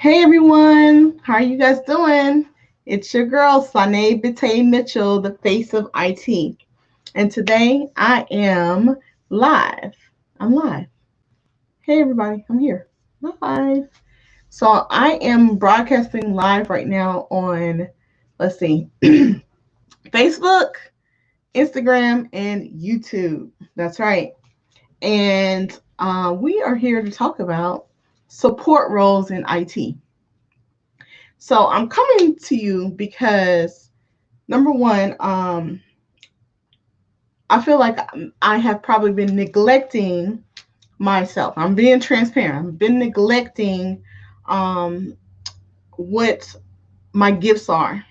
Hey everyone, how are you guys doing? It's your girl, Sanae Bate Mitchell, the face of IT. And today I am live. I'm live. Hey everybody, I'm here. Live. So I am broadcasting live right now on, let's see, Facebook, Instagram, and YouTube. That's right. And we are here to talk about support roles in IT. So I'm coming to you because number one, I feel like I have probably been neglecting myself. I'm being transparent. I've been neglecting um, what my gifts are,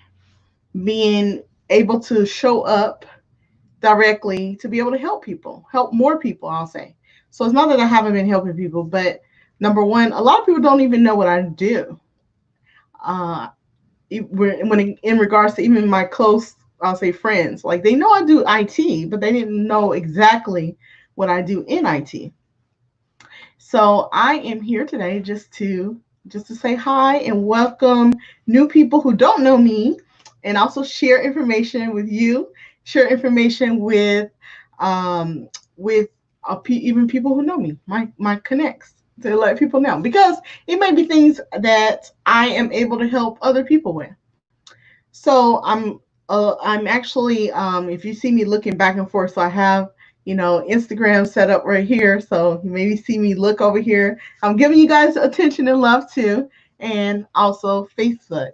being able to show up directly to be able to help people, help more people, I'll say. So it's not that I haven't been helping people, but number one, a lot of people don't even know what I do. Uh, in regards to even my close, I'll say friends, like they know I do IT, but they didn't know exactly what I do in IT. So I am here today just to say hi and welcome new people who don't know me, and also share information with you, share information with even people who know me, my connects, to let people know, because it may be things that I am able to help other people with. So I'm actually, if you see me looking back and forth, so I have, Instagram set up right here. So you maybe see me look over here. I'm giving you guys attention and love too, and also Facebook.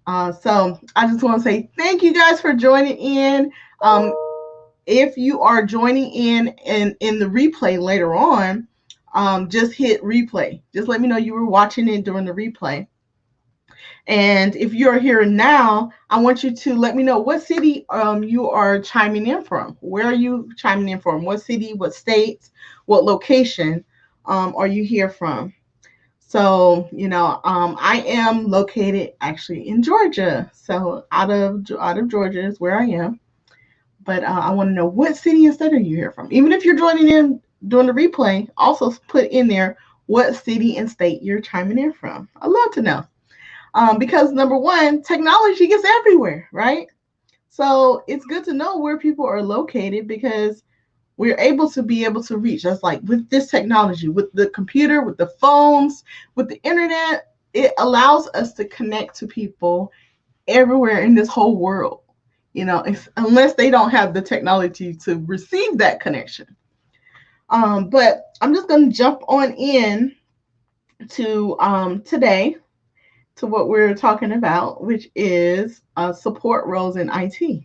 So I just want to say thank you guys for joining in. Um, if you are joining in the replay later on, just hit replay. Just let me know you were watching it during the replay. And if you're here now, I want you to let me know what city you are chiming in from. Where are you chiming in from? What city, what state, what location are you here from? So, I am located actually in Georgia. So out of Georgia is where I am. But I want to know what city and state are you here from? Even if you're joining in during the replay, also put in there what city and state you're chiming in from. I'd love to know. Because number one, technology is everywhere, right? So it's good to know where people are located because we're able to reach. That's like with this technology, with the computer, with the phones, with the internet, it allows us to connect to people everywhere in this whole world. Unless they don't have the technology to receive that connection. But I'm just going to jump on in to today to what we're talking about, which is support roles in IT.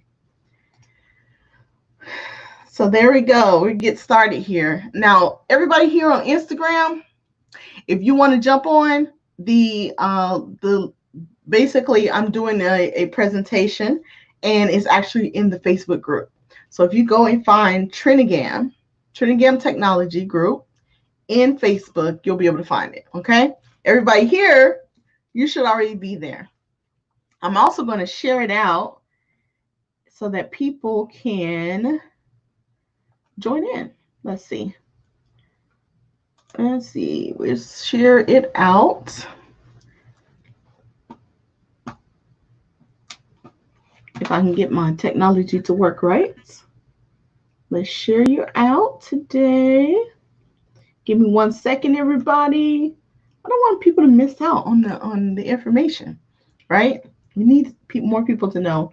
So there we go. We get started here. Now, everybody here on Instagram, if you want to jump on the basically, I'm doing a presentation, and it's actually in the Facebook group. So if you go and find Trinigam Technology Group in Facebook, you'll be able to find it. Okay, everybody here, you should already be there. I'm also going to share it out so that people can join in. Let's see. We'll share it out. If I can get my technology to work right. Let's share you out today. Give me 1 second, everybody. I don't want people to miss out on the information, right? We need more people to know,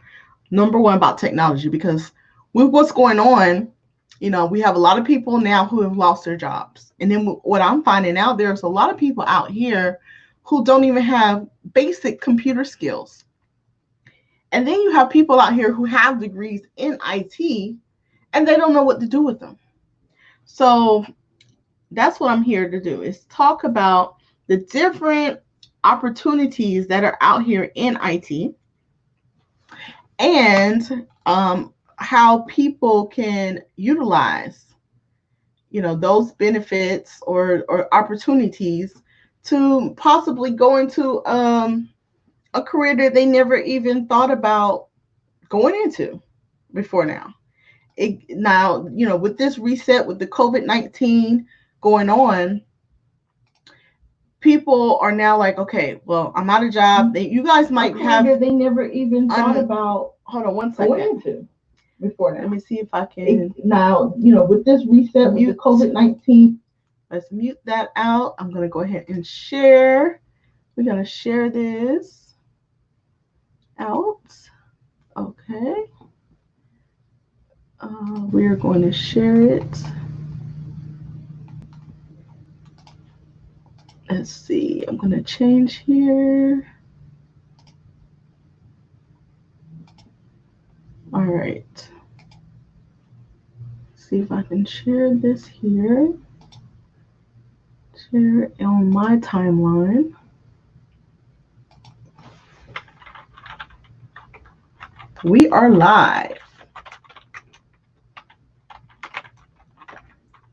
number one, about technology, because with what's going on, we have a lot of people now who have lost their jobs. And then what I'm finding out, there's a lot of people out here who don't even have basic computer skills. And then you have people out here who have degrees in IT and they don't know what to do with them. So that's what I'm here to do, is talk about the different opportunities that are out here in IT, and how people can utilize those benefits or opportunities to possibly go into a career that they never even thought about going into before now. Now, with this reset, with the COVID-19 going on, people are now like, okay, well, I'm out of job. You guys might have. They never even thought about. Hold on one second. Going into before now. Let me see if I can. Now, with this reset, with the COVID-19. Let's mute that out. I'm going to go ahead and share. We're going to share this out. Okay. We're going to share it. Let's see. I'm going to change here. All right. See if I can share this here. Share it on my timeline. We are live.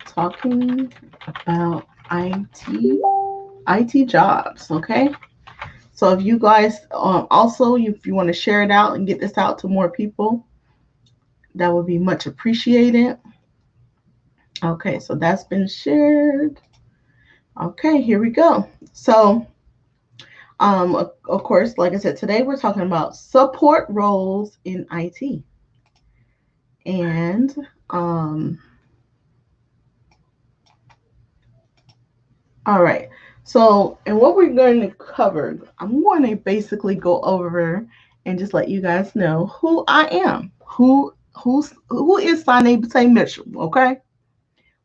Talking about IT jobs, okay? So if you guys also, if you want to share it out and get this out to more people, that would be much appreciated. Okay, so that's been shared. Okay, here we go. So, of course, like I said, today we're talking about support roles in IT. And, all right. So, and what we're going to cover, I'm going to basically go over and just let you guys know who I am. Who is Sane Bate Mitchell? Okay.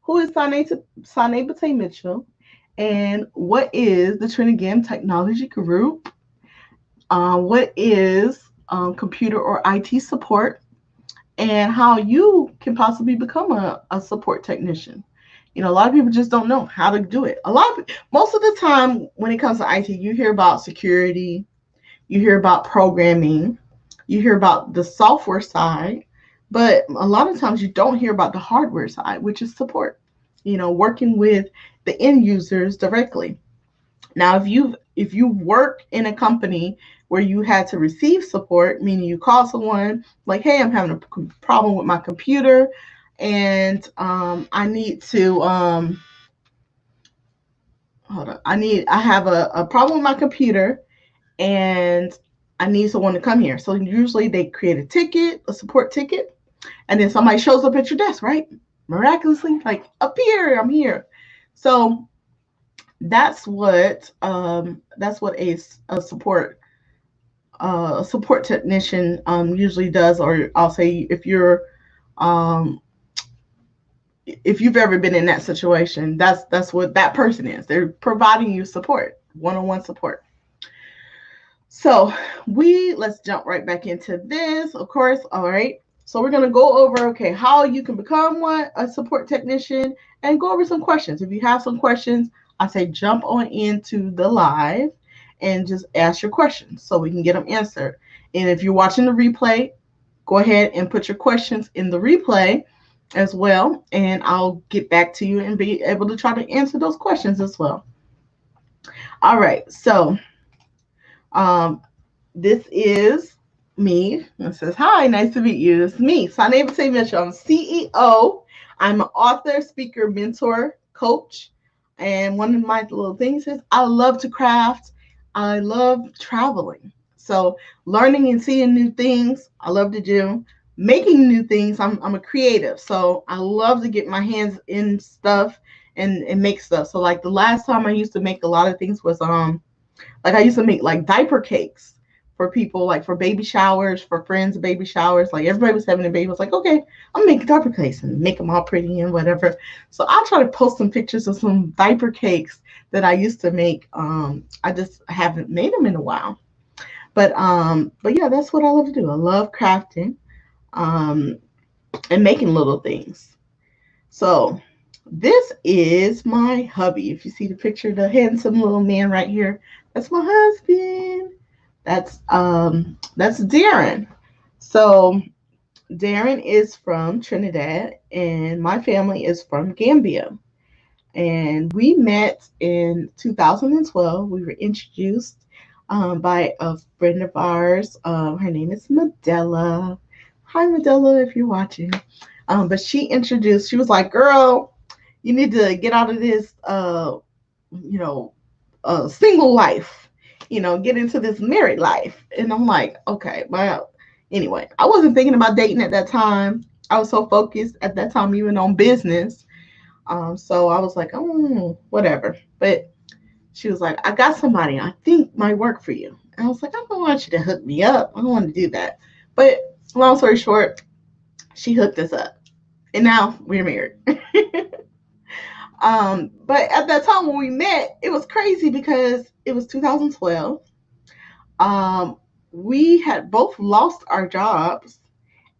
Who is Sane Bate Mitchell? And what is the Trinigam Technology Group? What is computer or IT support? And how you can possibly become a support technician. A lot of people just don't know how to do it. Most of the time when it comes to IT, you hear about security, you hear about programming, you hear about the software side, but a lot of times you don't hear about the hardware side, which is support. Working with the end users directly. Now, if you work in a company where you had to receive support, meaning you call someone like, hey, I'm having a problem with my computer, and I need to hold on. I have a problem with my computer, and I need someone to come here. So usually they create a ticket, a support ticket, and then somebody shows up at your desk, right? Miraculously, like, up here, I'm here. So that's what a support technician usually does. Or I'll say, if you've ever been in that situation, that's what that person is. They're providing you support, one-on-one support. So let's jump right back into this, of course. All right. So we're going to go over, okay, how you can become a support technician, and go over some questions. If you have some questions, I say jump on into the live and just ask your questions so we can get them answered. And if you're watching the replay, go ahead and put your questions in the replay as well, and I'll get back to you and be able to try to answer those questions as well. All right. So this is me. It says, hi, nice to meet you. It's me, Sane Bate Mitchell. I'm CEO. I'm an author, speaker, mentor, coach. And one of my little things is I love to craft. I love traveling. So learning and seeing new things, I love to do. Making new things, I'm a creative. So I love to get my hands in stuff and make stuff. So like the last time I used to make a lot of things was like I used to make like diaper cakes for people, like for baby showers, for friends' baby showers. Like everybody was having a baby. I was like, okay, I'm making diaper cakes and make them all pretty and whatever. So I'll try to post some pictures of some diaper cakes that I used to make. I just haven't made them in a while. But yeah, that's what I love to do. I love crafting and making little things. So this is my hubby. If you see the picture, the handsome little man right here, that's my husband. That's Darren. So Darren is from Trinidad, and my family is from Gambia. And we met in 2012. We were introduced by a friend of ours. Her name is Medella. Hi, Medella, if you're watching. But she was like, girl, you need to get out of this, a single life, get into this married life. And I'm like, okay, well, anyway, I wasn't thinking about dating at that time. I was so focused at that time, even on business. So I was like, oh, whatever. But she was like, I got somebody I think might work for you. And I was like, I don't want you to hook me up. I don't want to do that. But long story short, she hooked us up. And now we're married. But at that time when we met, it was crazy because it was 2012. Um, we had both lost our jobs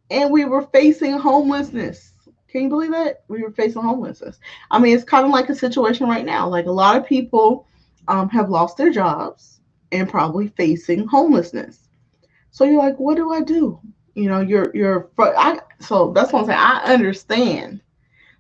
and we were facing homelessness. Can you believe that? We were facing homelessness. I mean, it's kind of like a situation right now. Like a lot of people have lost their jobs and probably facing homelessness. So you're like, what do I do? So that's what I'm saying. I understand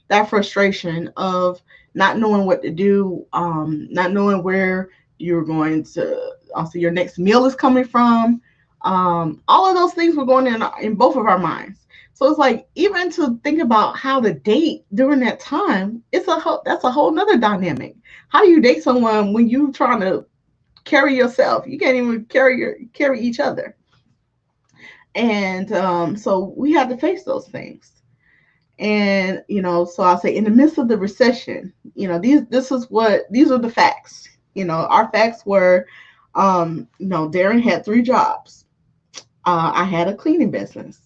that frustration of not knowing what to do, not knowing where you're going to, also your next meal is coming from. All of those things were going in both of our minds. So it's like even to think about how to date during that time, that's a whole nother dynamic. How do you date someone when you're trying to carry yourself? You can't even carry each other. And so we had to face those things. And so I'll say in the midst of the recession, these are the facts. Our facts were, Darren had 3 jobs. I had a cleaning business.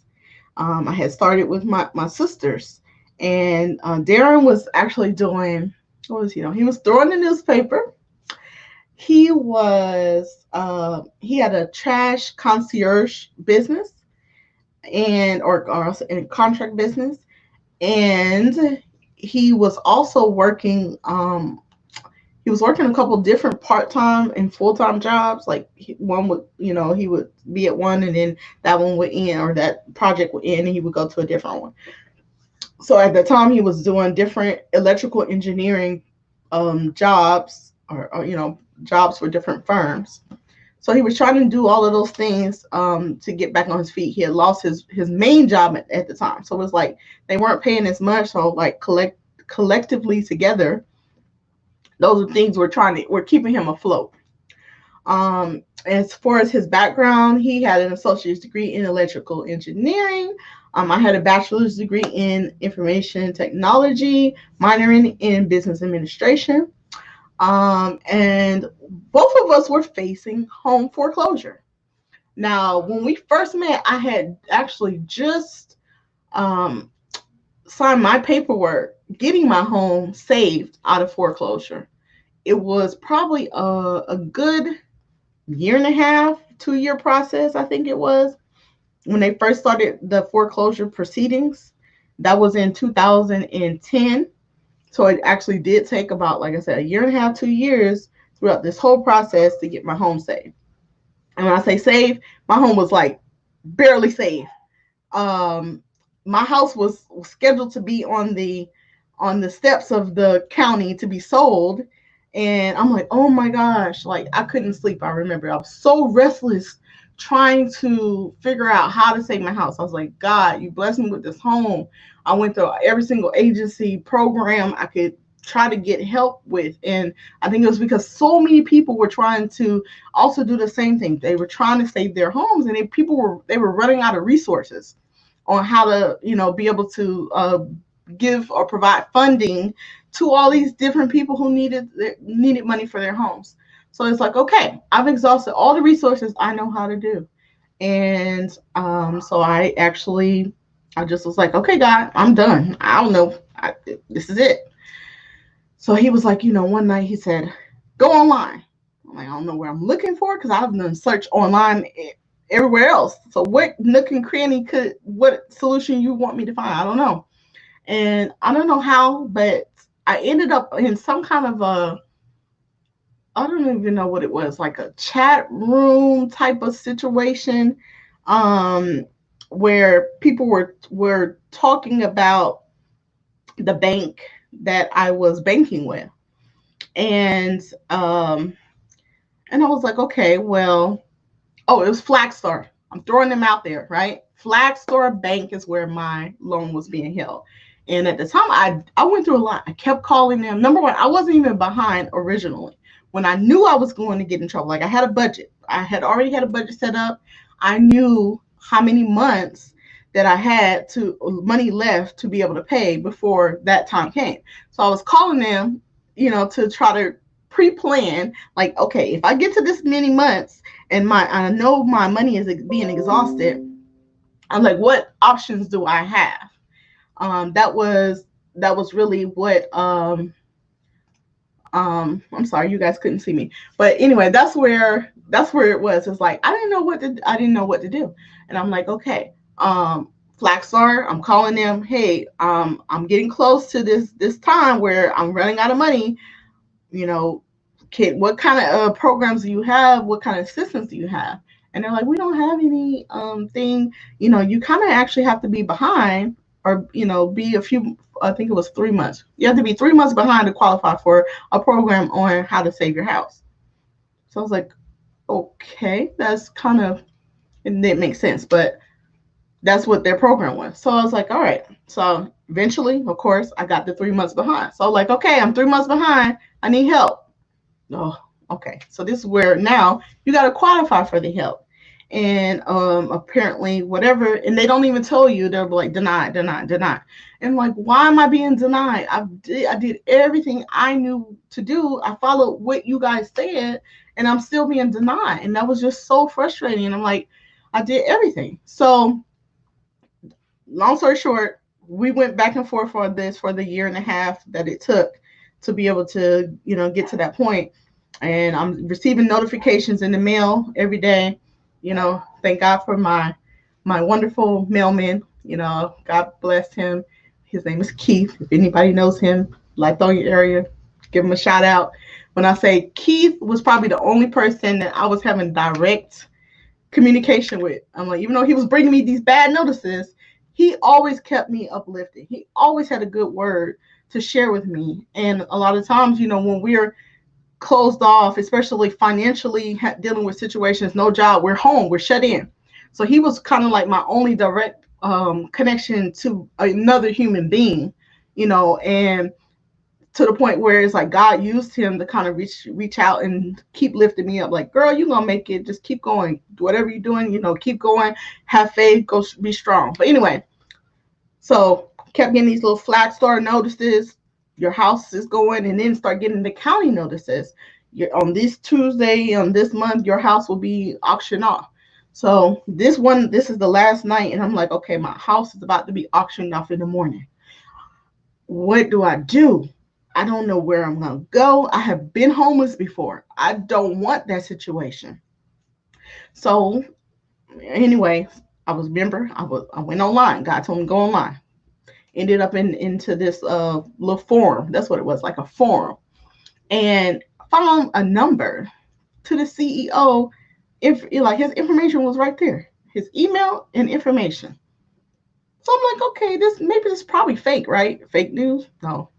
I had started with my sisters, and Darren was actually doing, what was he doing? He was throwing the newspaper. He had a trash concierge business or in contract business. And he was also working, he was working a couple different part-time and full-time jobs. Like one would, he would be at one and then that one would end, or that project would end and he would go to a different one. So at the time he was doing different electrical engineering jobs or jobs for different firms. So he was trying to do all of those things to get back on his feet. He had lost his main job at the time. So it was like they weren't paying as much. So like collectively together, those are things we're keeping him afloat. As far as his background, he had an associate's degree in electrical engineering. I had a bachelor's degree in information technology, minoring in business administration. And both of us were facing home foreclosure. Now, when we first met, I had actually just signed my paperwork, getting my home saved out of foreclosure. It was probably a good 1.5 2-year process, I think it was, when they first started the foreclosure proceedings. That was in 2010. So it actually did take about, like I said, 1.5 2 years throughout this whole process to get my home saved. And when I say saved, my home was like barely saved. My house was scheduled to be on the steps of the county to be sold. And I'm like, oh my gosh, like I couldn't sleep. I remember I was so restless trying to figure out how to save my house. I was like, God, you blessed me with this home. I went through every single agency program I could try to get help with. And I think it was because so many people were trying to also do the same thing. They were trying to save their homes, and they were running out of resources on how to, be able to give or provide funding to all these different people who needed money for their homes. So it's like, okay, I've exhausted all the resources I know how to do. And so I just was like, okay, God, I'm done. I don't know. This is it. So he was like, one night he said, go online. I'm like, I don't know where I'm looking for because I've done search online everywhere else. So what nook and cranny what solution you want me to find? I don't know. And I don't know how, but I ended up in some kind of I don't even know what it was, like a chat room type of situation, where people were talking about the bank that I was banking with. And I was like, okay, well, it was Flagstar. I'm throwing them out there, right? Flagstar Bank is where my loan was being held. And at the time, I went through a lot. I kept calling them. Number one, I wasn't even behind originally. when I knew I was going to get in trouble. Like I had a budget. I had already had a budget set up. I knew how many months that I had to money left to be able to pay before that time came. So I was calling them, to try to pre-plan, like, okay, if I get to this many months and I know my money is being exhausted, I'm like, what options do I have? That was really what I'm sorry, you guys couldn't see me, but anyway, that's where it was. It's like I didn't know what to do, and I'm like, okay, Flagstar, I'm calling them. Hey, I'm getting close to this time where I'm running out of money. What kind of programs do you have? What kind of assistance do you have? And they're like, we don't have any thing. You kind of actually have to be behind, or be a few. I think it was 3 months. You have to be 3 months behind to qualify for a program on how to save your house. So I was like, okay, that's kind of, it didn't make sense, but that's what their program was. So I was like, all right. So eventually, of course, I got the 3 months behind. So like, okay, I'm 3 months behind. I need help. Oh, okay. So this is where now you got to qualify for the help. And apparently whatever, and they don't even tell you, they're like, denied, denied, denied. And like, why am I being denied? I did everything I knew to do. I followed what you guys said, and I'm still being denied. And that was just so frustrating. And I'm like, I did everything. So long story short, we went back and forth for this for the year and a half that it took to be able to, get to that point. And I'm receiving notifications in the mail every day. Thank God for my wonderful mailman. God bless him. His name is Keith. If anybody knows him, Lithonia area, give him a shout out. When I say Keith was probably the only person that I was having direct communication with. I'm like, even though he was bringing me these bad notices, he always kept me uplifted. He always had a good word to share with me. And a lot of times, when we're closed off, especially financially, dealing with situations, no job, we're home, we're shut in. So he was kind of like my only direct connection to another human being, and to the point where it's like God used him to kind of reach out and keep lifting me up. Like, girl, you're gonna make it. Just keep going. Whatever you're doing, keep going. Have faith. Go be strong. But anyway, so kept getting these little Flagstar notices. Your house is going, and then start getting the county notices. On this Tuesday, on this month, your house will be auctioned off. So this is the last night, and I'm like, okay, my house is about to be auctioned off in the morning. What do I do? I don't know where I'm going to go. I have been homeless before. I don't want that situation. So anyway, I went online. God told me to go online. Ended up into this little forum. That's what it was, like a forum. And found a number to the CEO. If like his information was right there, his email and information. So I'm like, okay, this is probably fake, right? Fake news? No.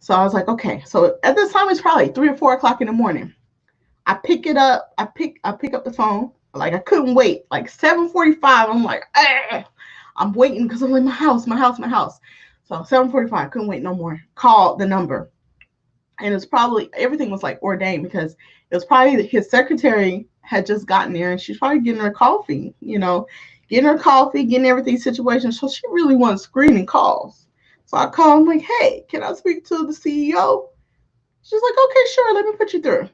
So I was like, okay. So at this time, it's probably 3 or 4 o'clock in the morning. I pick it up. I pick up the phone. Like I couldn't wait. Like 7:45. I'm like, I'm waiting because I'm like, my house. So 7:45. Couldn't wait no more. Called the number, and it's probably everything was like ordained because it was probably his secretary had just gotten there, and she's probably getting her coffee. Getting everything situation. So she really wasn't screening calls. So I called. I'm like, hey, can I speak to the CEO? She's like, okay, sure. Let me put you through.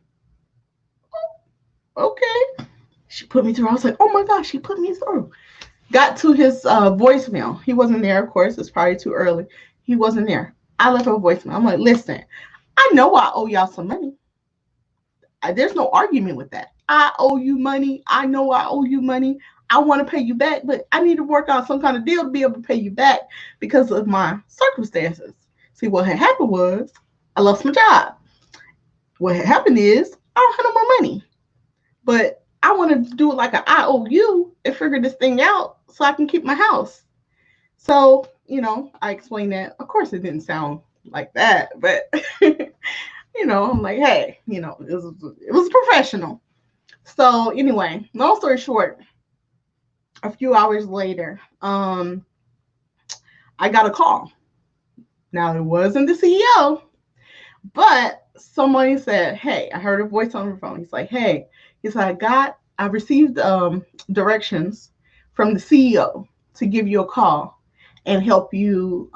Okay. She put me through. I was like, oh my gosh, she put me through. Got to his voicemail. He wasn't there, of course. It's probably too early. He wasn't there. I left a voicemail. I'm like, listen, I know I owe y'all some money. There's no argument with that. I owe you money. I know I owe you money. I want to pay you back, but I need to work out some kind of deal to be able to pay you back because of my circumstances. See, what had happened was I lost my job. What had happened is I don't have no more money. But I want to do it like an IOU and figure this thing out so I can keep my house. So, I explained that. Of course, it didn't sound like that, but, I'm like, hey, it was professional. So anyway, long story short, a few hours later, I got a call. Now, it wasn't the CEO, but somebody said, hey, I heard a voice on the phone. He's like, hey, he's like, I received directions from the CEO to give you a call and help you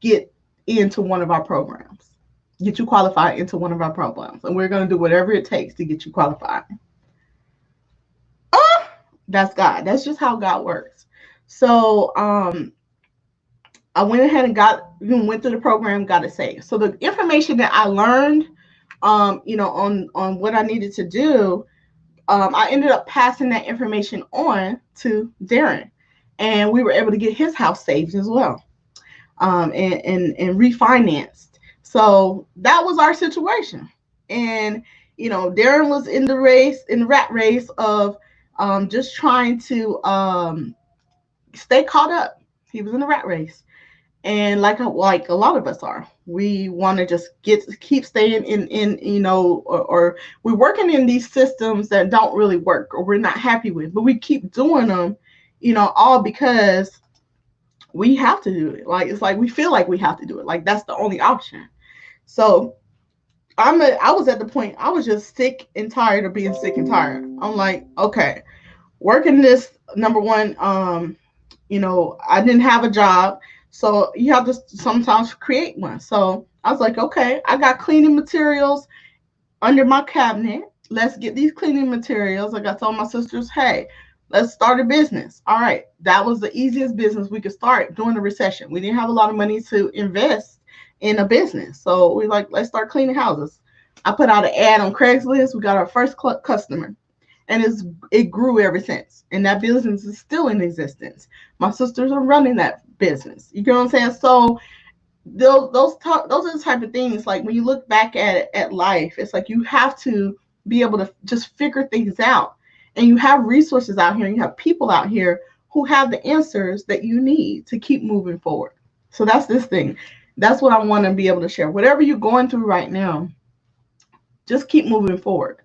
get into one of our programs, get you qualified into one of our programs. And we're going to do whatever it takes to get you qualified. That's God. That's just how God works. So I went ahead and went through the program, got it saved. So the information that I learned, on what I needed to do, I ended up passing that information on to Darren, and we were able to get his house saved as well, and refinanced. So that was our situation, and Darren was in the rat race of just trying to stay caught up. He was in the rat race. And like a lot of us are, we want to just keep staying or we're working in these systems that don't really work or we're not happy with, but we keep doing them, all because we have to do it. Like, it's like we feel like we have to do it. Like, that's the only option. So I was at the point, I was just sick and tired of being sick and tired. I'm like, okay, working this, number one, I didn't have a job. So you have to sometimes create one. So I was like, okay, I got cleaning materials under my cabinet. Let's get these cleaning materials. Like I told my sisters, hey, let's start a business. All right. That was the easiest business we could start during the recession. We didn't have a lot of money to invest in a business. So we like, let's start cleaning houses. I put out an ad on Craigslist. We got our first customer. And it grew ever since. And that business is still in existence. My sisters are running that business. You get what I'm saying? So those are the type of things, like when you look back at life, it's like you have to be able to just figure things out. And you have resources out here, and you have people out here who have the answers that you need to keep moving forward. So that's this thing. That's what I want to be able to share. Whatever you're going through right now, just keep moving forward.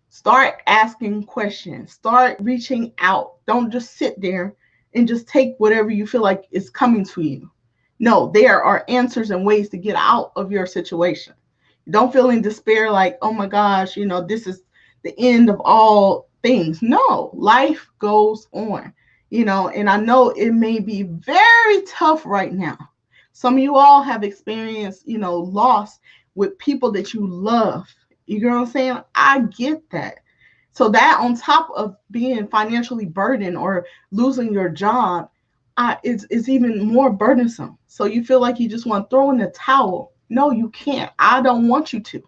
Start asking questions. Start reaching out. Don't just sit there and just take whatever you feel like is coming to you. No, there are answers and ways to get out of your situation. Don't feel in despair like, oh my gosh, this is the end of all things. No, life goes on, and I know it may be very tough right now. Some of you all have experienced, loss with people that you love. You know what I'm saying? I get that. So that on top of being financially burdened or losing your job, it's even more burdensome. So you feel like you just want to throw in the towel. No, you can't. I don't want you to.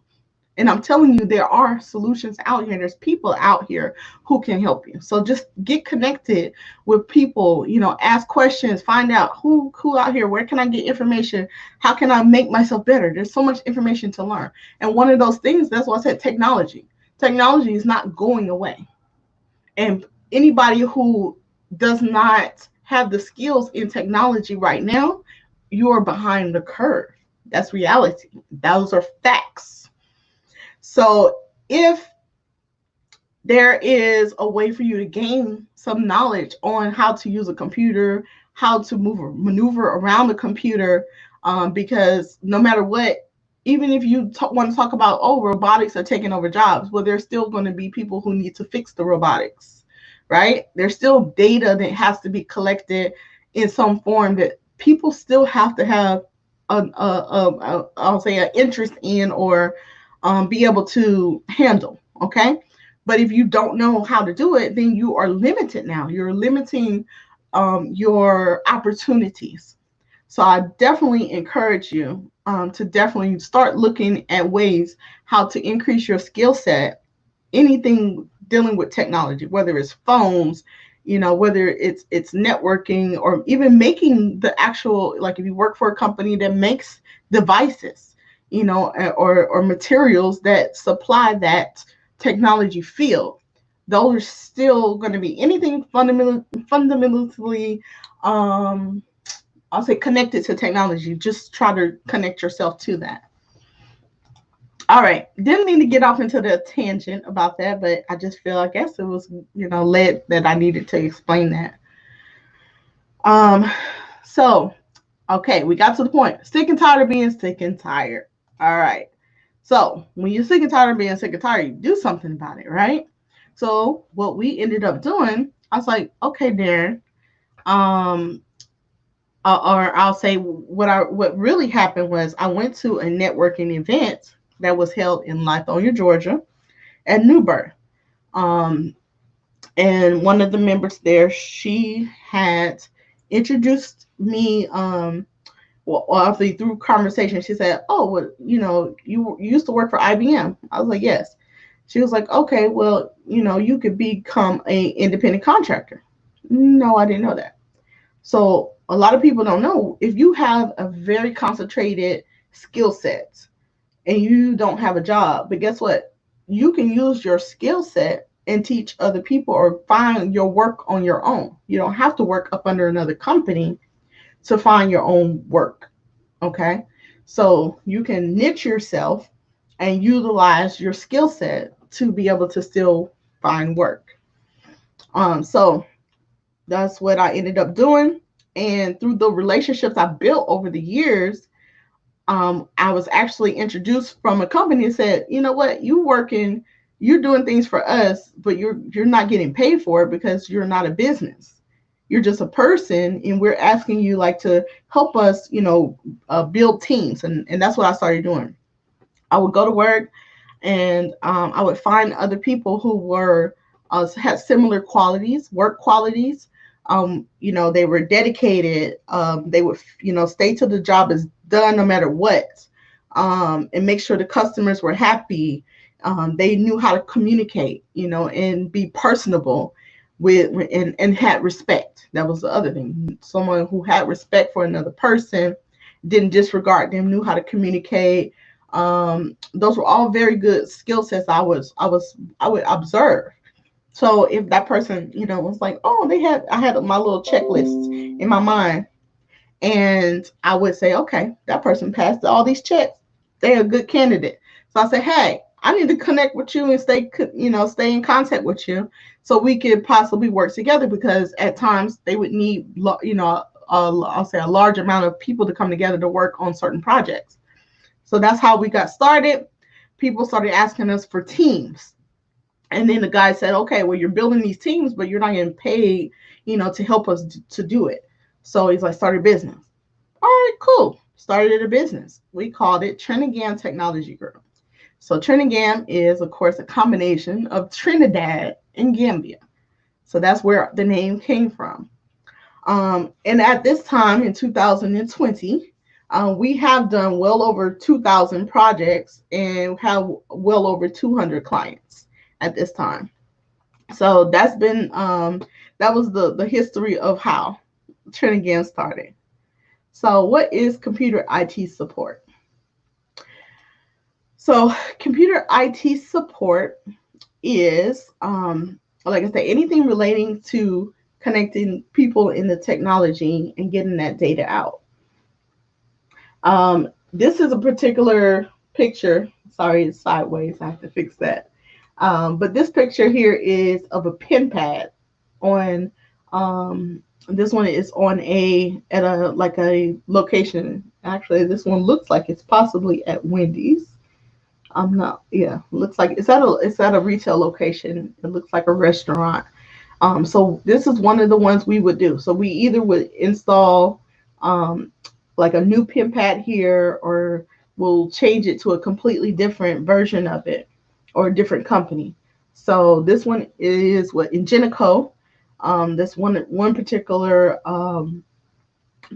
And I'm telling you, there are solutions out here. There's people out here who can help you. So just get connected with people, ask questions, find out who out here, where can I get information? How can I make myself better? There's so much information to learn. And one of those things, that's why I said technology. Technology is not going away. And anybody who does not have the skills in technology right now, you are behind the curve. That's reality. Those are facts. So if there is a way for you to gain some knowledge on how to use a computer, how to maneuver around the computer, because no matter what, even if you want to talk about, robotics are taking over jobs, well, there's still going to be people who need to fix the robotics, right? There's still data that has to be collected in some form that people still have to have I'll say an interest in, or be able to handle. Okay. But if you don't know how to do it, then you are limited now. You're limiting your opportunities. So I definitely encourage you to definitely start looking at ways how to increase your skill set, anything dealing with technology, whether it's phones, whether it's networking, or even making the actual, like if you work for a company that makes devices, or materials that supply that technology field, those are still going to be anything fundamentally, I'll say, connected to technology. Just try to connect yourself to that. All right. Didn't mean to get off into the tangent about that, but I just feel, I guess it was, led that I needed to explain that. So, okay, we got to the point. Sick and tired of being sick and tired. All right. So when you're sick and tired of being sick and tired, you do something about it, right? So what we ended up doing, I was like, okay, Darren, um, or I'll say what really happened was I went to a networking event that was held in Lithonia, Georgia, at New Birth. Um, and one of the members there, she had introduced me. Well, obviously through conversation, she said, "Oh, well, you used to work for IBM." I was like, "Yes." She was like, "Okay, well, you could become a independent contractor." No, I didn't know that. So a lot of people don't know if you have a very concentrated skill set and you don't have a job, but guess what? You can use your skill set and teach other people or find your work on your own. You don't have to work up under another company to find your own work. Okay. So you can niche yourself and utilize your skill set to be able to still find work. So that's what I ended up doing. And through the relationships I built over the years, I was actually introduced from a company that said, you know what, you're doing things for us, but you're not getting paid for it because you're not a business. You're just a person, and we're asking you like to help us, build teams, and that's what I started doing. I would go to work, and I would find other people who were had similar qualities, work qualities. They were dedicated. They would, stay till the job is done, no matter what, and make sure the customers were happy. They knew how to communicate, and be personable and had respect. That was the other thing. Someone who had respect for another person, didn't disregard them, knew how to communicate. Those were all very good skill sets. I would observe. So if that person, was like, oh, I had my little checklist in my mind, and I would say, okay, that person passed all these checks. They're a good candidate. So I say, hey, I need to connect with you and stay in contact with you, so we could possibly work together, because at times they would need, I'll say a large amount of people to come together to work on certain projects. So that's how we got started. People started asking us for teams. And then the guy said, okay, well, you're building these teams, but you're not getting paid, to help us to do it. So he's like, start a business. All right, cool. Started a business. We called it Trinigam Technology Group. So Trinigam is, of course, a combination of Trinidad and Gambia. So that's where the name came from. And at this time in 2020, we have done well over 2,000 projects and have well over 200 clients at this time. So that's been that was the history of how Trinigam started. So what is computer IT support? So computer IT support is, like I said, anything relating to connecting people in the technology and getting that data out. This is a particular picture. Sorry, it's sideways. I have to fix that. But this picture here is of a pen pad on, this one is on at a location. Actually, this one looks like it's possibly at Wendy's. I'm not, yeah, looks like it's at a retail location. It looks like a restaurant. So this is one of the ones we would do. So we either would install like a new pen pad here, or we'll change it to a completely different version of it, or a different company. So this one is what Ingenico. This one particular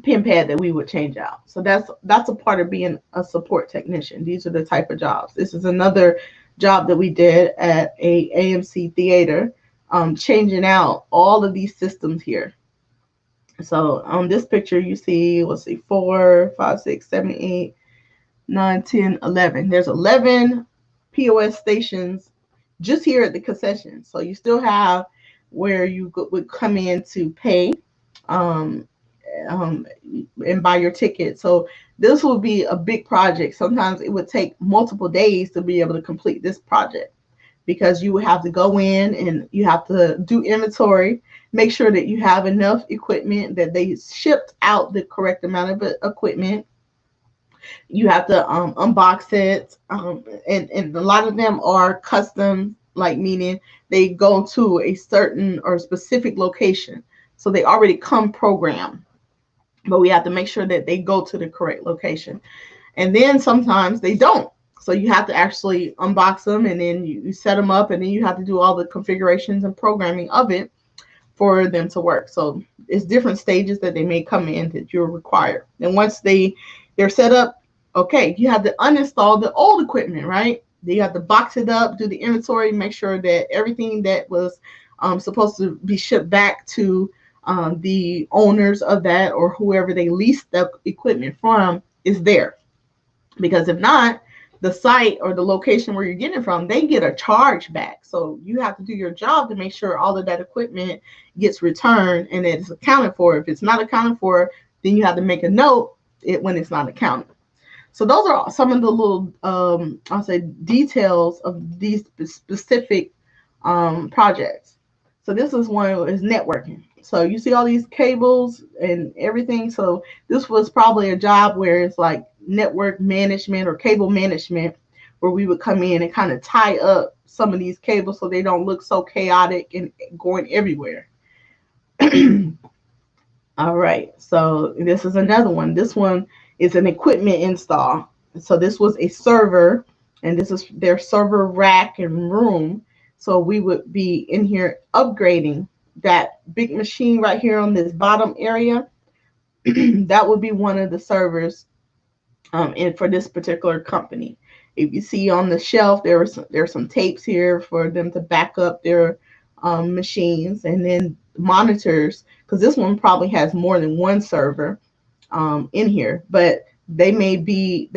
pen pad that we would change out. So that's a part of being a support technician. These are the type of jobs. This is another job that we did at a AMC theater, changing out all of these systems here. So on this picture, you see, let's see, 4, 5, 6, 7, 8, 9, 10, 11. There's 11 POS stations just here at the concession. So you still have where you would come in to pay, um, and buy your ticket. So this will be a big project. Sometimes it would take multiple days to be able to complete this project, because you would have to go in and you have to do inventory, make sure that you have enough equipment, that they shipped out the correct amount of equipment. You have to unbox it, and a lot of them are custom, like meaning they go to a certain or specific location, so they already come programmed. But we have to make sure that they go to the correct location, and then sometimes they don't. So you have to actually unbox them, and then you set them up, and then you have to do all the configurations and programming of it for them to work. So it's different stages that they may come in that you're required. And once they're set up, okay, you have to uninstall the old equipment, right? You have to box it up, do the inventory, make sure that everything that was supposed to be shipped back to the owners of that or whoever they leased the equipment from is there. Because if not, the site or the location where you're getting it from, they get a charge back. So you have to do your job to make sure all of that equipment gets returned and it's accounted for. If it's not accounted for, then you have to make a note when it's not accounted. So those are some of the little, I'll say, details of these specific projects. So this is one is networking. So you see all these cables and everything. So this was probably a job where it's like network management or cable management, where we would come in and kind of tie up some of these cables so they don't look so chaotic and going everywhere. All right, so this is another one. This one is an equipment install. So this was a server, and this is their server rack and room. So we would be in here upgrading that big machine right here on this bottom area. That would be one of the servers and for this particular company. If you see on the shelf, there's some tapes here for them to back up their machines, and then monitors, because this one probably has more than one server in here, but they may be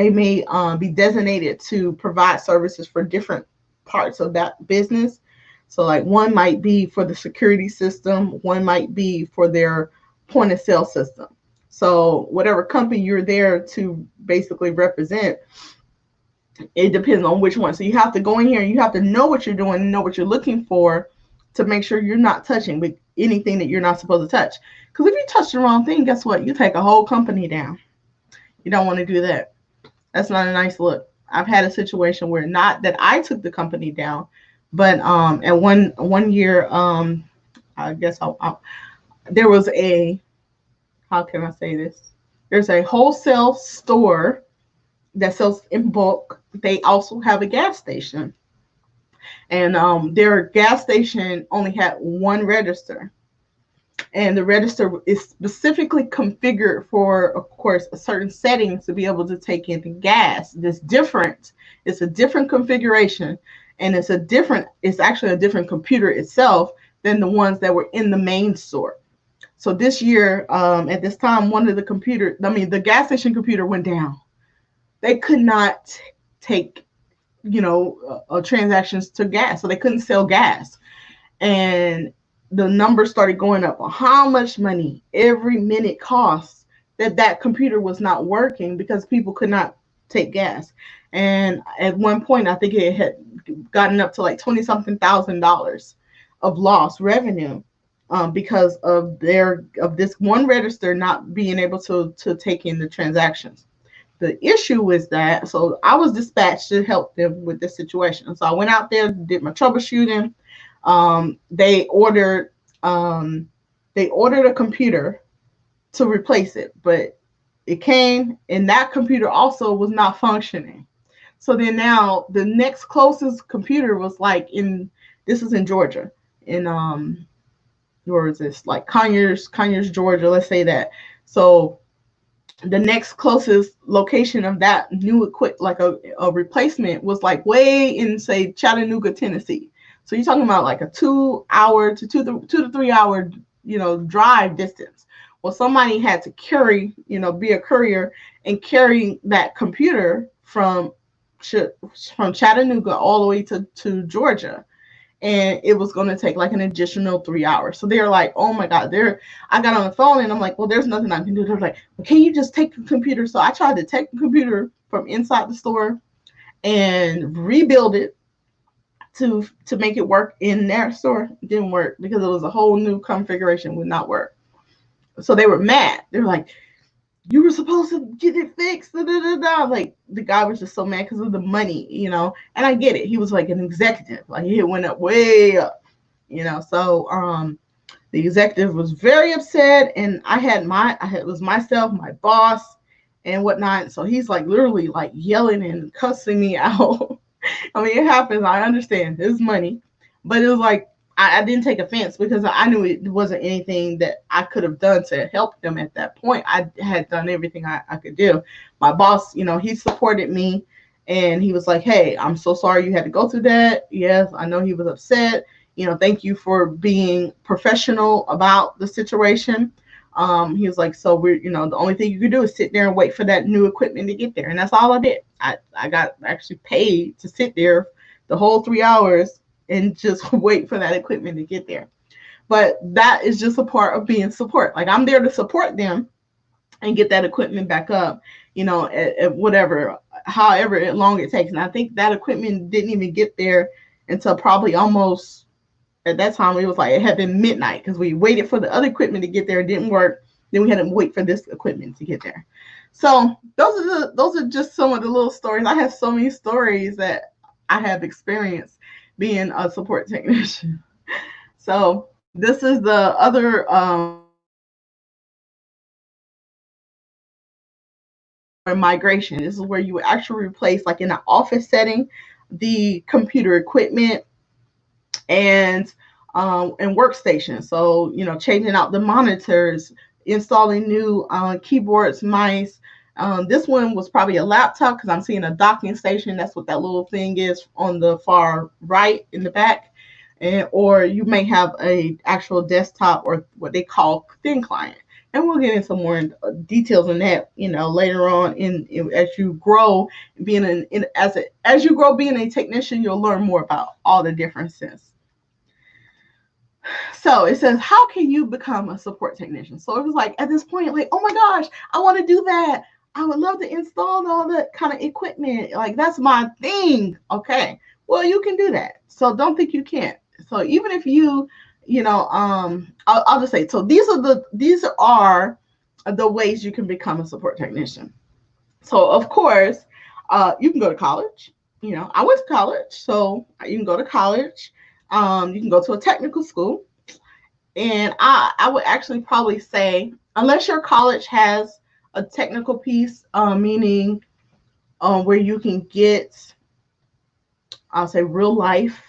designated to provide services for different parts of that business. So like one might be for the security system, one might be for their point of sale system. So whatever company you're there to basically represent, it depends on which one. So you have to go in here and you have to know what you're doing and know what you're looking for to make sure you're not touching with anything that you're not supposed to touch. Because if you touch the wrong thing, guess what? You take a whole company down. You don't want to do that. That's not a nice look. I've had a situation where, not that I took the company down, but at one year, I guess there was a, how can I say this? There's a wholesale store that sells in bulk. They also have a gas station, and their gas station only had one register, and the register is specifically configured for, of course, a certain settings to be able to take in the gas. It's different. It's a different configuration, and it's actually a different computer itself than the ones that were in the main store. So this year, at this time, the gas station computer went down. They could not take, transactions to gas, so they couldn't sell gas, and the numbers started going up on how much money every minute costs that computer was not working because people could not take gas. And at one point, I think it had gotten up to like $20-something thousand of lost revenue because of this one register not being able to take in the transactions. The issue is that, so I was dispatched to help them with this situation. So I went out there, did my troubleshooting. They ordered a computer to replace it, but it came and that computer also was not functioning. So then now the next closest computer was this is in Georgia, in where is this, like Conyers, Georgia, let's say that. So the next closest location of that new like a replacement was like way in, say, Chattanooga, Tennessee. So you're talking about like a 2 hour to 2 to 3 hour, drive distance. Well, somebody had to carry, be a courier and carry that computer from Chattanooga all the way to Georgia. And it was going to take like an additional 3 hours. So they're like, oh my God, I got on the phone and I'm like, well, there's nothing I can do. They're like, well, can you just take the computer? So I tried to take the computer from inside the store and rebuild it to make it work in their store. It didn't work because it was a whole new configuration, would not work. So they were mad. They were like, you were supposed to get it fixed. Da, da, da, da. Like the guy was just so mad because of the money, and I get it. He was like an executive, like he went up way up, So the executive was very upset, and it was myself, my boss, and whatnot. So he's like literally like yelling and cussing me out. I mean, it happens. I understand. It's money. But it was like, I didn't take offense because I knew it wasn't anything that I could have done to help them at that point. I had done everything I could do. My boss, he supported me, and he was like, hey, I'm so sorry you had to go through that. Yes, I know he was upset. Thank you for being professional about the situation. He was like, so the only thing you could do is sit there and wait for that new equipment to get there. And that's all I did. I got actually paid to sit there the whole 3 hours and just wait for that equipment to get there. But that is just a part of being support. Like I'm there to support them and get that equipment back up, at whatever, however long it takes. And I think that equipment didn't even get there until probably almost, at that time it was like it had been midnight because we waited for the other equipment to get there. It didn't work. Then we had to wait for this equipment to get there. So those are just some of the little stories. I have so many stories that I have experienced being a support technician. So this is the other migration. This is where you actually replace, like in an office setting, the computer equipment and workstations. So changing out the monitors, installing new keyboards, mice. This one was probably a laptop because I'm seeing a docking station. That's what that little thing is on the far right in the back. Or you may have a actual desktop or what they call thin client. And we'll get into more details on that, later on as you grow being as you grow being a technician, you'll learn more about all the differences. So it says, how can you become a support technician? So it was like at this point, like, oh my gosh, I want to do that. I would love to install all that kind of equipment. Like that's my thing. Okay, well you can do that. So don't think you can't. So even if I'll just say, so these are the ways you can become a support technician. So of course, you can go to college. I went to college, so you can go to college. You can go to a technical school. And I would actually probably say, unless your college has a technical piece, meaning where you can get, I'll say, real life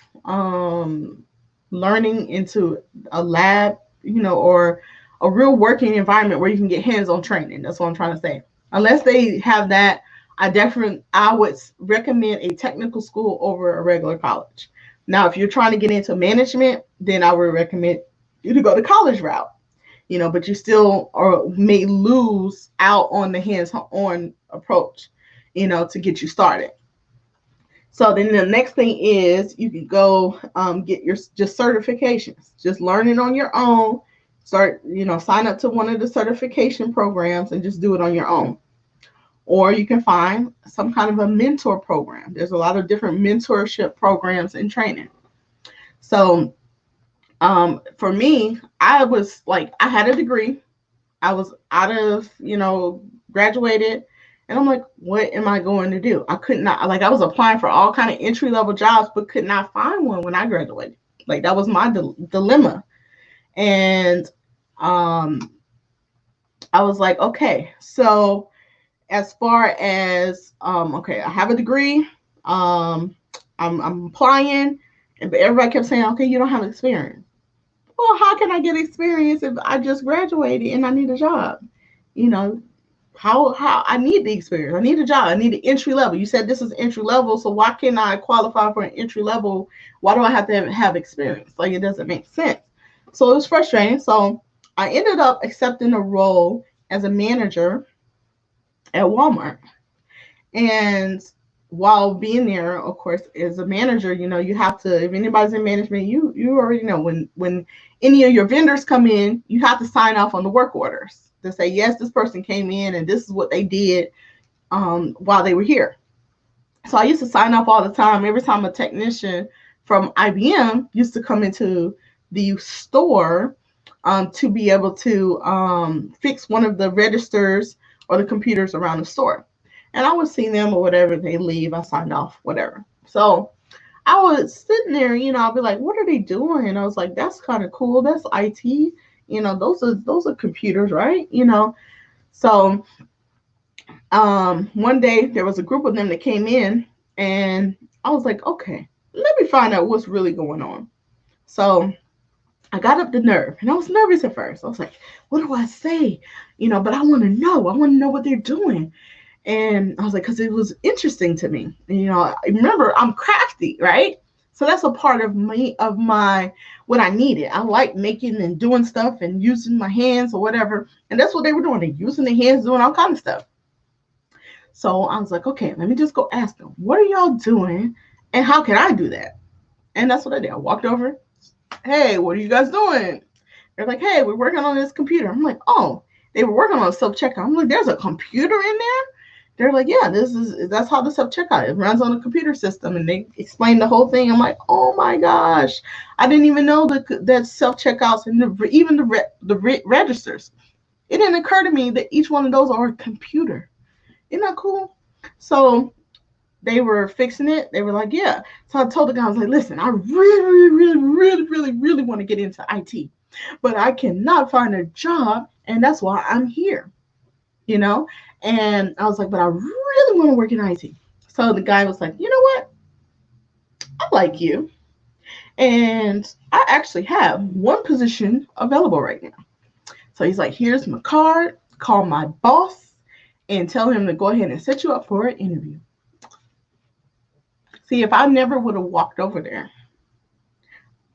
learning into a lab, or a real working environment where you can get hands-on training. That's what I'm trying to say. Unless they have that, I would recommend a technical school over a regular college. Now, if you're trying to get into management, then I would recommend you to go the college route, but you still may lose out on the hands-on approach, to get you started. So then the next thing is you can go get your just certifications, just learning on your own. Start, sign up to one of the certification programs and just do it on your own. Or you can find some kind of a mentor program. There's a lot of different mentorship programs and training. So for me, I was like, I had a degree. I was out of, graduated. And I'm like, what am I going to do? I could not, like, I was applying for all kind of entry-level jobs, but could not find one when I graduated. Like, that was my dilemma. And I was like, okay, so as far as, okay, I have a degree. I'm applying, but everybody kept saying, okay, you don't have experience. Well, how can I get experience if I just graduated and I need a job? How I need the experience. I need a job. I need an entry level. You said this is entry level, so why can't I qualify for an entry level? Why do I have to have experience? Like, it doesn't make sense. So it was frustrating. So I ended up accepting a role as a manager at Walmart. And while being there, of course, as a manager, you have to, if anybody's in management, you already know when any of your vendors come in, you have to sign off on the work orders to say, yes, this person came in and this is what they did while they were here. So I used to sign off all the time. Every time a technician from IBM used to come into the store to be able to fix one of the registers or the computers around the store. And I would see them or whatever, they leave, I signed off, whatever. So I was sitting there, I'll be like, what are they doing? And I was like, that's kind of cool. That's IT. Those are computers, right? So one day there was a group of them that came in, and I was like, okay, let me find out what's really going on. So I got up the nerve, and I was nervous at first. I was like, what do I say? But I want to know. I want to know what they're doing. And I was like, because it was interesting to me. And, remember, I'm crafty, right? So that's a part of me, of my, what I needed. I like making and doing stuff and using my hands or whatever. And that's what they were doing. They're using their hands, doing all kinds of stuff. So I was like, okay, let me just go ask them, what are y'all doing? And how can I do that? And that's what I did. I walked over. Hey, what are you guys doing? They're like, hey, we're working on this computer. I'm like, oh, they were working on a self-checkout. I'm like, there's a computer in there? They're like, yeah, that's how the self-checkout, it runs on a computer system. And they explained the whole thing. I'm like, oh my gosh, I didn't even know that self-checkouts and even the registers. It didn't occur to me that each one of those are a computer. Isn't that cool? So they were fixing it. They were like, yeah. So I told the guy, I was like, listen, I really, really, really, really, really want to get into IT, but I cannot find a job, and that's why I'm here, And I was like, but I really want to work in IT. So the guy was like, you know what? I like you, and I actually have one position available right now. So he's like, here's my card. Call my boss and tell him to go ahead and set you up for an interview. See, if I never would have walked over there,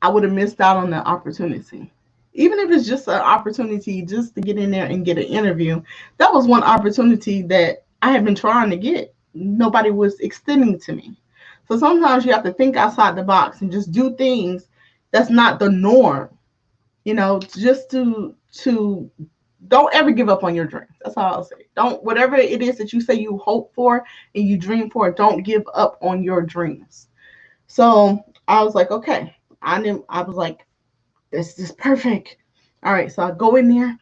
I would have missed out on the opportunity. Even if it's just an opportunity just to get in there and get an interview, that was one opportunity that I had been trying to get. Nobody was extending to me. So sometimes you have to think outside the box and just do things that's not the norm, just to don't ever give up on your dreams. That's all I'll say. Don't, whatever it is that you say you hope for and you dream for, don't give up on your dreams. So I was like, okay. I was like, this is perfect. All right. So I go in there,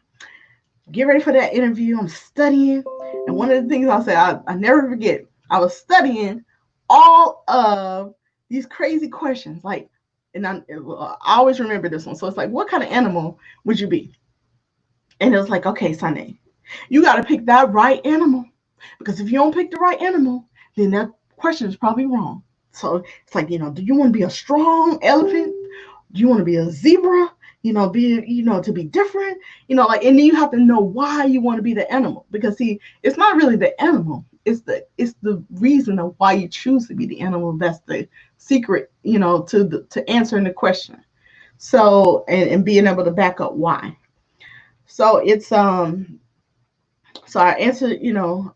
get ready for that interview. I'm studying. And one of the things I'll say, I never forget, I was studying all of these crazy questions. Like, and I always remember this one. So it's like, what kind of animal would you be? And it was like, okay, Sunday, you got to pick that right animal, because if you don't pick the right animal, then that question is probably wrong. So it's like, do you want to be a strong elephant? Do you want to be a zebra? To be different, and then you have to know why you want to be the animal, because see, it's not really the animal. It's the reason of why you choose to be the animal. That's the secret, to answering the question. So, and being able to back up why. So it's so I answered,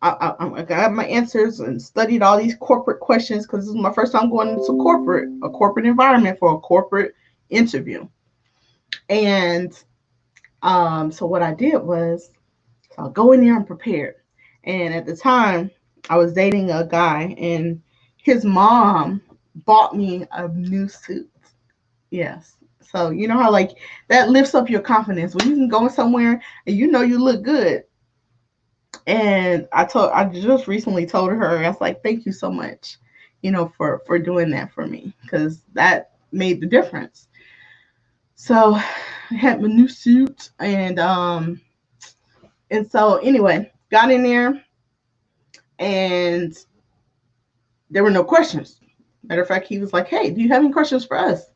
I got my answers and studied all these corporate questions, because this is my first time going into a corporate environment for a corporate interview. And so what I did was, so I'll go in there and prepared. And at the time, I was dating a guy, and his mom bought me a new suit. Yes. So you know how like that lifts up your confidence when you can go somewhere and you look good. And I just recently told her, I was like, thank you so much, for doing that for me, because that made the difference. So I had my new suit, and so anyway, got in there, and there were no questions. Matter of fact, he was like, hey, do you have any questions for us?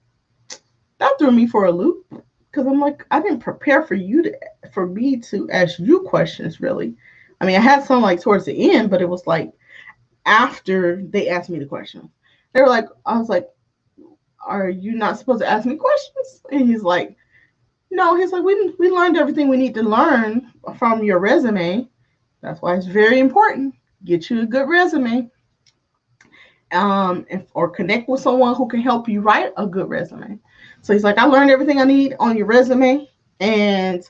That threw me for a loop, because I'm like, I didn't prepare for me to ask you questions, really. I mean, I had some like towards the end, but it was like after they asked me the question. They were like, I was like, are you not supposed to ask me questions? And he's like, no. He's like, we learned everything we need to learn from your resume. That's why it's very important. Get you a good resume. Or connect with someone who can help you write a good resume. So he's like, I learned everything I need on your resume, and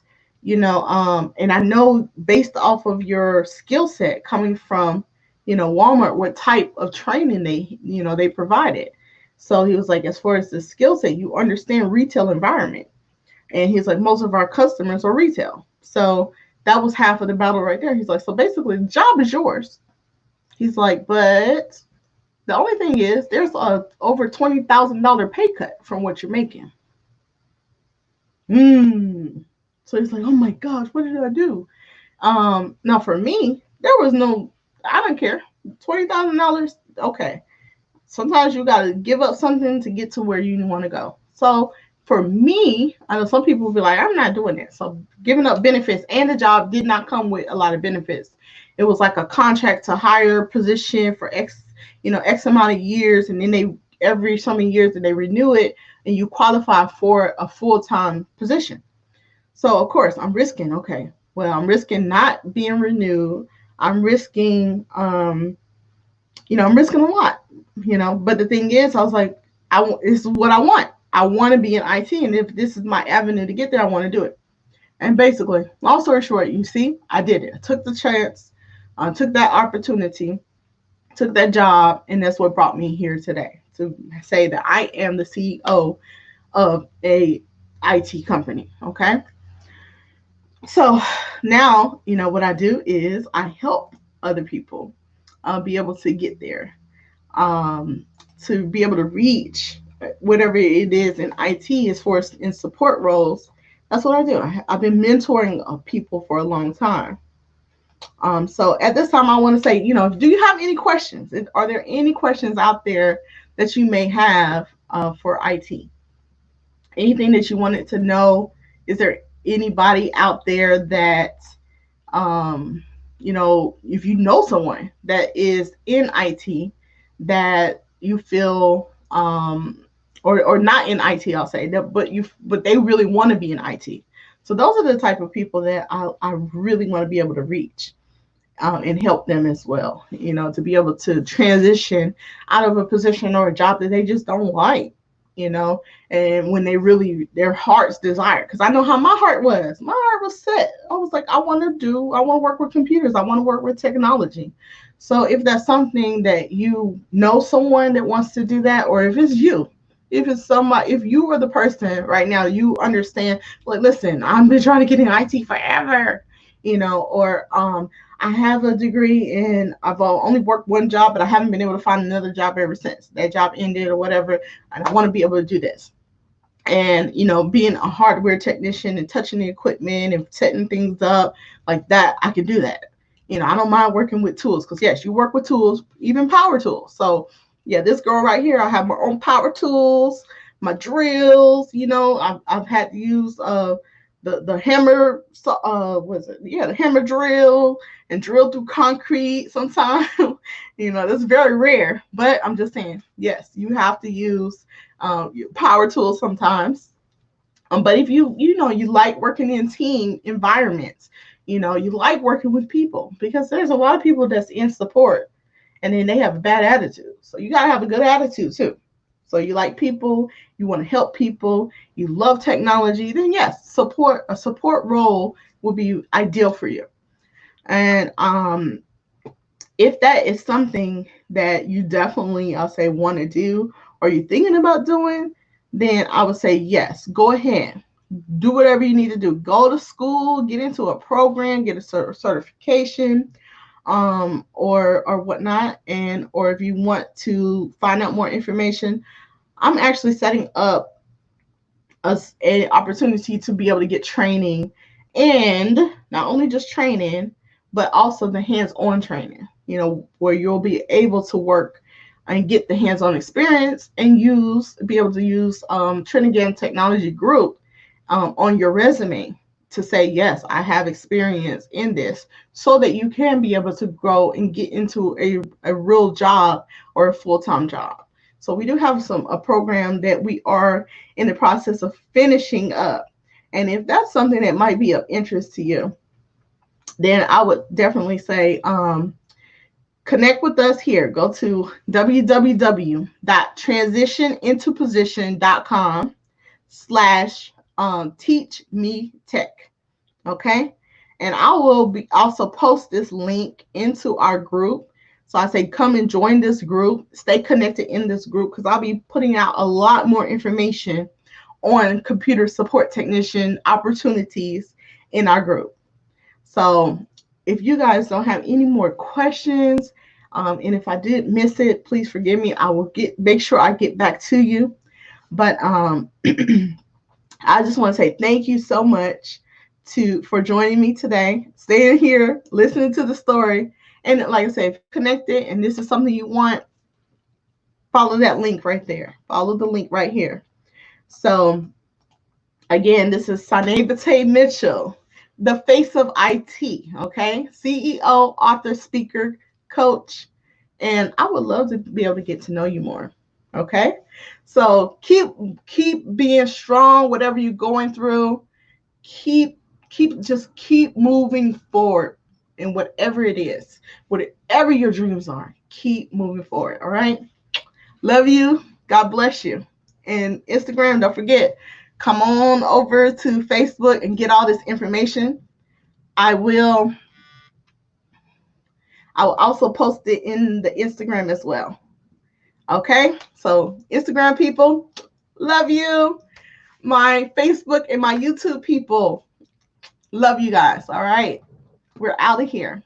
and I know based off of your skill set coming from Walmart, what type of training they provided. So he was like, as far as the skill set, you understand retail environment, and he's like, most of our customers are retail. So that was half of the battle right there. He's like, so basically the job is yours. He's like, but the only thing is there's a over $20,000 pay cut from what you're making. So he's like, oh my gosh, what did I do? Now for me, there was no, I don't care. $20,000, okay. Sometimes you got to give up something to get to where you want to go. So for me, I know some people will be like, I'm not doing that. So giving up benefits, and the job did not come with a lot of benefits. It was like a contract to hire position for X amount of years, and then they every so many years that they renew it, and you qualify for a full-time position. So of course I'm risking, okay, well, I'm risking not being renewed. I'm risking I'm risking a lot, but the thing is, I was like, this is what I want. I want to be in IT, and if this is my avenue to get there, I want to do it. And basically, long story short, you see, I did it. I took the chance, took that opportunity, took that job, and that's what brought me here today to say that I am the CEO of a IT company. Okay. So now, what I do is I help other people be able to get there, to be able to reach whatever it is in IT as far as in support roles. That's what I do. I've been mentoring people for a long time. So at this time, I want to say, do you have any questions? Are there any questions out there that you may have for IT? Anything that you wanted to know? Is there anybody out there that, if you know someone that is in IT that you feel, or not in IT, I'll say that, but they really want to be in IT. So those are the type of people that I really want to be able to reach. And help them as well, to be able to transition out of a position or a job that they just don't like, and when they really, their heart's desire. Because I know how my heart was. My heart was set. I was like, I want to work with computers. I want to work with technology. So if that's something that someone that wants to do that, or if it's you, if it's somebody, if you are the person right now, you understand, like, listen, I've been trying to get in IT forever, or I have a degree and I've only worked one job, but I haven't been able to find another job ever since that job ended or whatever. And I want to be able to do this. And, being a hardware technician and touching the equipment and setting things up like that, I can do that. I don't mind working with tools, because yes, you work with tools, even power tools. So yeah, this girl right here, I have my own power tools, my drills, I've had to use the hammer, the hammer drill, and drill through concrete sometimes. That's very rare, but I'm just saying, yes, you have to use power tools sometimes. But if you like working in team environments, you like working with people, because there's a lot of people that's in support and then they have a bad attitude. So you got to have a good attitude too. So you like people, you want to help people, you love technology, then yes, a support role will be ideal for you. And if that is something that you definitely, I'll say, want to do, or you're thinking about doing, then I would say yes, go ahead. Do whatever you need to do. Go to school, get into a program, get a certification, or whatnot. And or if you want to find out more information, I'm actually setting up an opportunity to be able to get training, and not only just training, but also the hands-on training, where you'll be able to work and get the hands-on experience and be able to use Trinidad Technology Group on your resume to say, yes, I have experience in this, so that you can be able to grow and get into a real job or a full-time job. So we do have a program that we are in the process of finishing up. And if that's something that might be of interest to you, then I would definitely say connect with us here. Go to www.transitionintoposition.com/teach-me-tech. Okay. And I will be also post this link into our group. So I say, come and join this group, stay connected in this group, because I'll be putting out a lot more information on computer support technician opportunities in our group. So if you guys don't have any more questions, and if I did miss it, please forgive me. I will make sure I get back to you. But I just want to say thank you so much for joining me today, staying here, listening to the story. And like I said, if you're connected and this is something you want, follow that link right there. Follow the link right here. So again, this is Sanae Bate Mitchell, the face of IT, okay? CEO, author, speaker, coach. And I would love to be able to get to know you more. Okay? So keep being strong, whatever you're going through. Keep moving forward in whatever it is. Whatever your dreams are, keep moving forward. All right? Love you. God bless you. And Instagram, don't forget, come on over to Facebook and get all this information. I will also post it in the Instagram as well. Okay? So, Instagram people, love you. My Facebook and my YouTube people, love you guys. All right? We're out of here.